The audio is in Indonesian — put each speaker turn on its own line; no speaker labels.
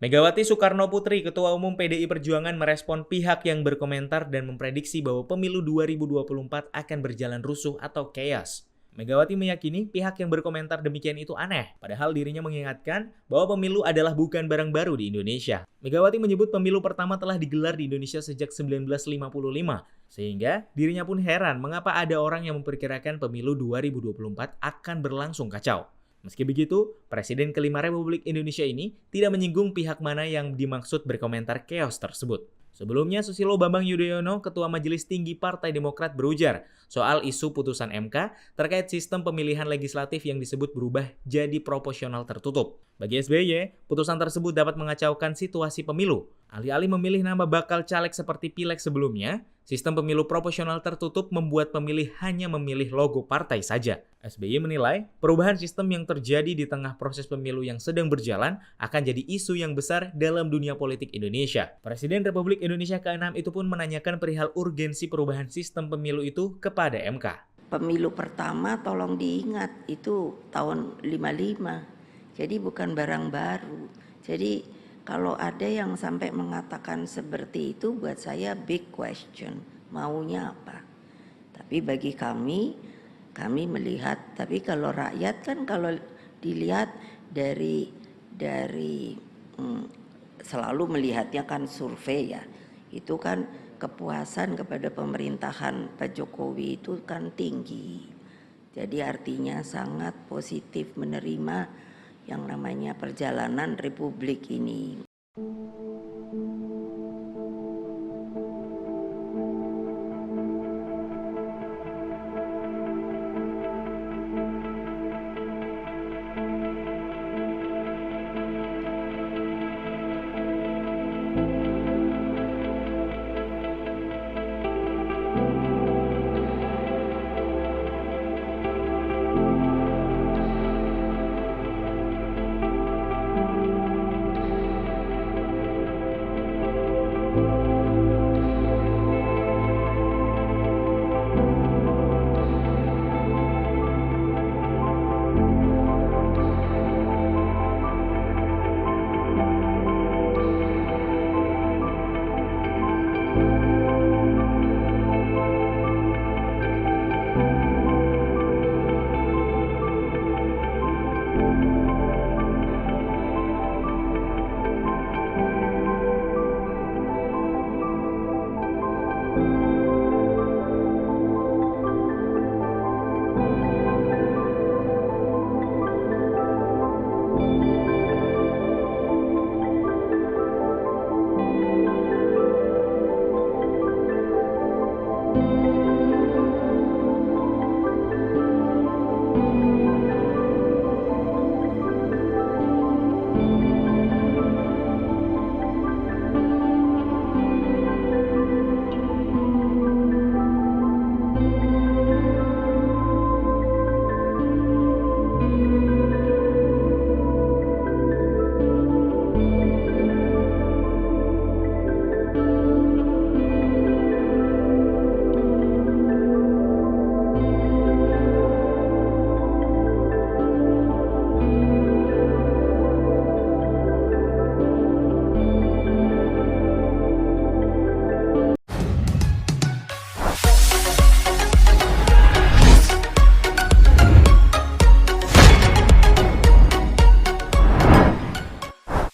Megawati Soekarno Putri, Ketua Umum PDI Perjuangan merespon pihak yang berkomentar dan memprediksi bahwa pemilu 2024 akan berjalan rusuh atau chaos. Megawati meyakini pihak yang berkomentar demikian itu aneh, padahal dirinya mengingatkan bahwa pemilu adalah bukan barang baru di Indonesia. Megawati menyebut pemilu pertama telah digelar di Indonesia sejak 1955, sehingga dirinya pun heran mengapa ada orang yang memperkirakan pemilu 2024 akan berlangsung kacau. Meski begitu, Presiden kelima Republik Indonesia ini tidak menyinggung pihak mana yang dimaksud berkomentar chaos tersebut. Sebelumnya, Susilo Bambang Yudhoyono, Ketua Majelis Tinggi Partai Demokrat berujar soal isu putusan MK terkait sistem pemilihan legislatif yang disebut berubah jadi proporsional tertutup. Bagi SBY, putusan tersebut dapat mengacaukan situasi pemilu. Alih-alih memilih nama bakal caleg seperti pileg sebelumnya, sistem pemilu proporsional tertutup membuat pemilih hanya memilih logo partai saja. SBY menilai, perubahan sistem yang terjadi di tengah proses pemilu yang sedang berjalan akan jadi isu yang besar dalam dunia politik Indonesia. Presiden Republik Indonesia ke-6 itu pun menanyakan perihal urgensi perubahan sistem pemilu itu kepada MK.
Pemilu pertama tolong diingat itu tahun 55. Jadi bukan barang baru. Jadi kalau ada yang sampai mengatakan seperti itu buat saya big question. Maunya apa? Tapi bagi kami melihat, tapi kalau rakyat kan kalau dilihat dari selalu melihatnya kan survei ya. Itu kan kepuasan kepada pemerintahan Pak Jokowi itu kan tinggi. Jadi artinya sangat positif menerima yang namanya perjalanan Republik ini.